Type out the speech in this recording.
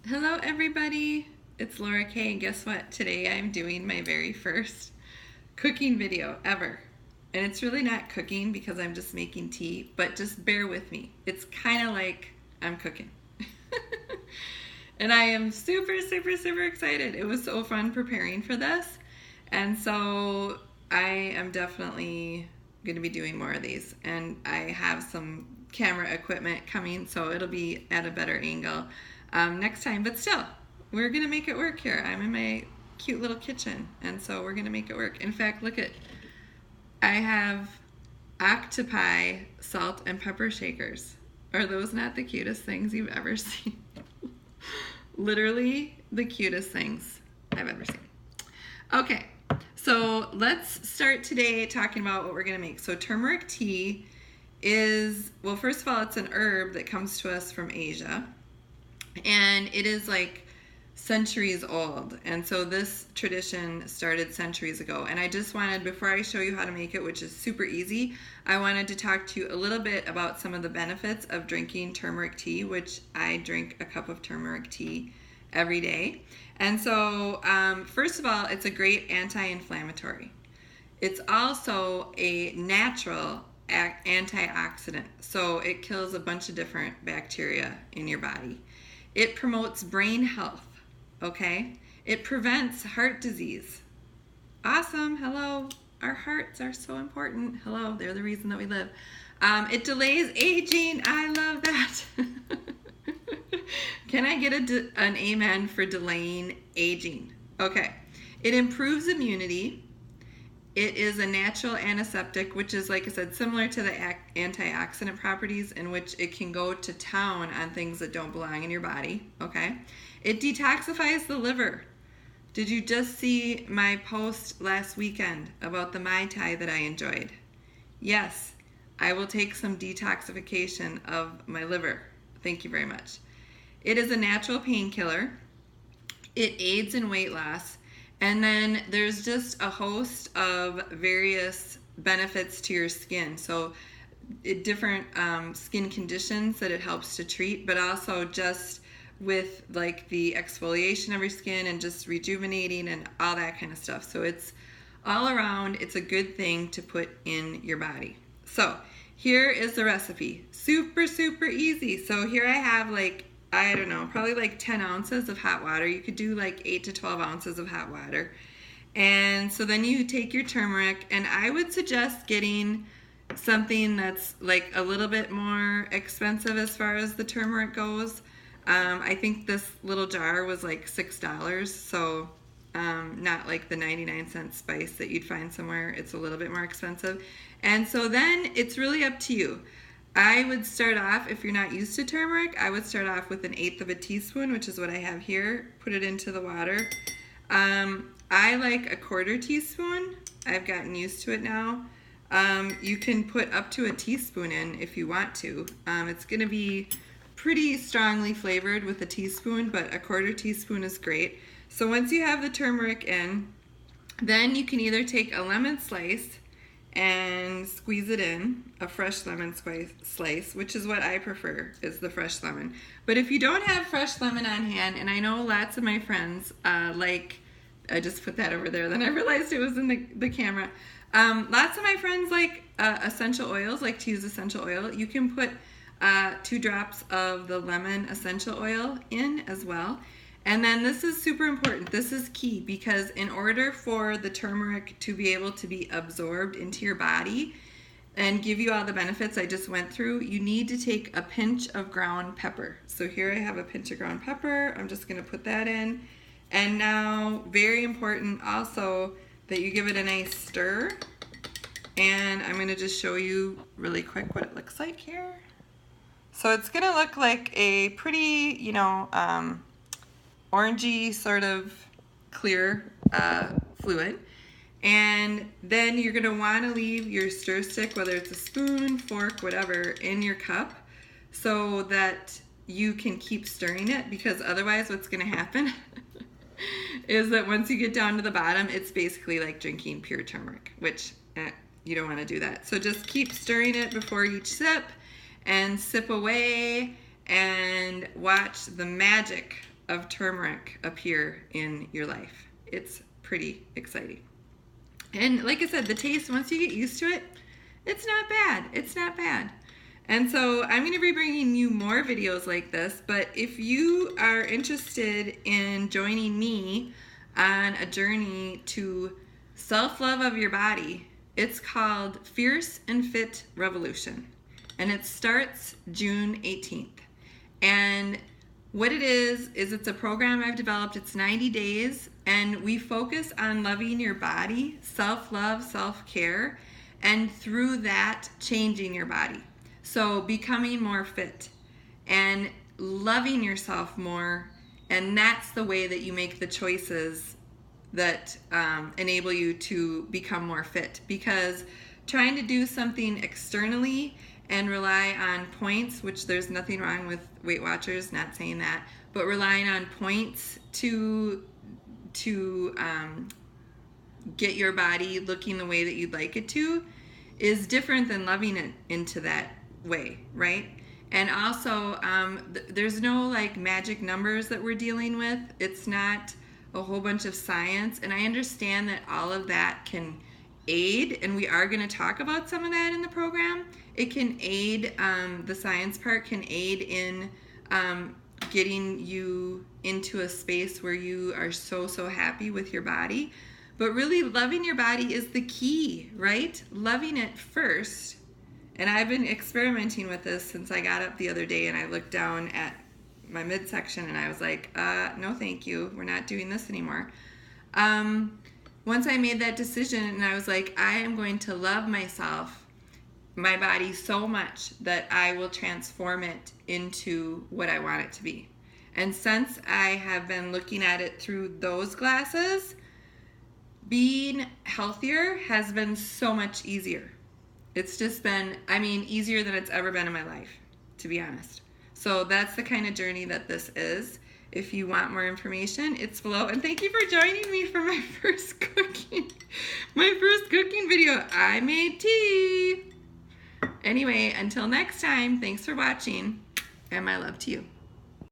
Hello everybody, it's Laura Kay, and guess what? Today I'm doing my very first cooking video ever. And it's really not cooking because I'm just making tea, but just bear with me. It's kind of like I'm cooking. And I am super excited. It was so fun preparing for this. And so I am definitely going to be doing more of these. And I have some camera equipment coming, so it'll be at a better angle next time. But still, we're going to make it work here. I'm in my cute little kitchen, and so we're going to make it work. In fact, look at, I have octopi salt and pepper shakers. Are those not the cutest things you've ever seen? Literally the cutest things I've ever seen. Okay, so let's start today talking about what we're going to make. So turmeric tea is, well, first of all, it's an herb that comes to us from Asia, and it is like centuries old. And so this tradition started centuries ago. And I just wanted, before I show you how to make it, which is super easy, I wanted to talk to you a little bit about some of the benefits of drinking turmeric tea, which I drink a cup of turmeric tea every day. And so first of all, it's a great anti-inflammatory. It's also a natural antioxidant, so it kills a bunch of different bacteria in your body. It promotes brain health, okay? It prevents heart disease. Awesome, hello. Our hearts are so important. Hello, they're the reason that we live. It delays aging. I love that. Can I get an amen for delaying aging? Okay. It improves immunity. It is a natural antiseptic, which is, like I said, similar to the antioxidant properties, in which it can go to town on things that don't belong in your body, okay? It detoxifies the liver. Did you just see my post last weekend about the Mai Tai that I enjoyed? Yes, I will take some detoxification of my liver. Thank you very much. It is a natural painkiller. It aids in weight loss. And then there's just a host of various benefits to your skin. So different skin conditions that it helps to treat, but also just with like the exfoliation of your skin and just rejuvenating and all that kind of stuff. So it's all around, it's a good thing to put in your body. So here is the recipe. Super easy. So here I have like, I don't know, probably like 10 ounces of hot water. You could do like 8 to 12 ounces of hot water. And so then you take your turmeric, and I would suggest getting something that's like a little bit more expensive as far as the turmeric goes. I think this little jar was like $6, so not like the 99-cent spice that you'd find somewhere. It's a little bit more expensive. And so then it's really up to you. I would start off, if you're not used to turmeric, I would start off with 1/8 of a teaspoon, which is what I have here. Put it into the water. I like 1/4 teaspoon. I've gotten used to it now. You can put up to a teaspoon in if you want to. It's going to be pretty strongly flavored with a teaspoon, but 1/4 teaspoon is great. So once you have the turmeric in, then you can either take a lemon slice and squeeze it in, a fresh lemon slice, which is what I prefer, is the fresh lemon. But if you don't have fresh lemon on hand, and I know lots of my friends like, I just put that over there, then I realized it was in the camera. Lots of my friends like essential oils, like to use essential oil. You can put 2 drops of the lemon essential oil in as well. And then this is super important. This is key, because in order for the turmeric to be able to be absorbed into your body and give you all the benefits I just went through, you need to take a pinch of ground pepper. So here I have a pinch of ground pepper. I'm just going to put that in. And now, very important also, that you give it a nice stir. And I'm going to just show you really quick what it looks like here. So it's going to look like a pretty, orangey sort of clear fluid. And then you're going to want to leave your stir stick, whether it's a spoon, fork, whatever, in your cup so that you can keep stirring it, because otherwise what's going to happen is that once you get down to the bottom, it's basically like drinking pure turmeric, which you don't want to do that. So just keep stirring it before each sip, and sip away and watch the magic of turmeric appear in your life. It's pretty exciting. And like I said, the taste, once you get used to it, it's not bad. It's not bad. And so I'm going to be bringing you more videos like this, but if you are interested in joining me on a journey to self-love of your body, it's called Fierce and Fit Revolution. And it starts June 18th. And what it is it's a program I've developed. It's 90 days, and we focus on loving your body, self-love, self-care, and through that, changing your body. So becoming more fit and loving yourself more, and that's the way that you make the choices that enable you to become more fit. Because trying to do something externally and rely on points, which there's nothing wrong with Weight Watchers, not saying that, but relying on points to get your body looking the way that you'd like it to is different than loving it into that way, right? And also, there's no like magic numbers that we're dealing with. It's not a whole bunch of science, and I understand that all of that can aid, and we are going to talk about some of that in the program. It can aid, the science part can aid in getting you into a space where you are so happy with your body. But really, loving your body is the key, right? Loving it first. And I've been experimenting with this since I got up the other day and I looked down at my midsection and I was like, no thank you, we're not doing this anymore. Once I made that decision and I was like, I am going to love myself, my body so much that I will transform it into what I want it to be. And since I have been looking at it through those glasses, being healthier has been so much easier. It's just been, easier than it's ever been in my life, to be honest. So that's the kind of journey that this is. If you want more information, it's below. And thank you for joining me for my first cooking video. I made tea. Anyway, until next time, thanks for watching, and my love to you.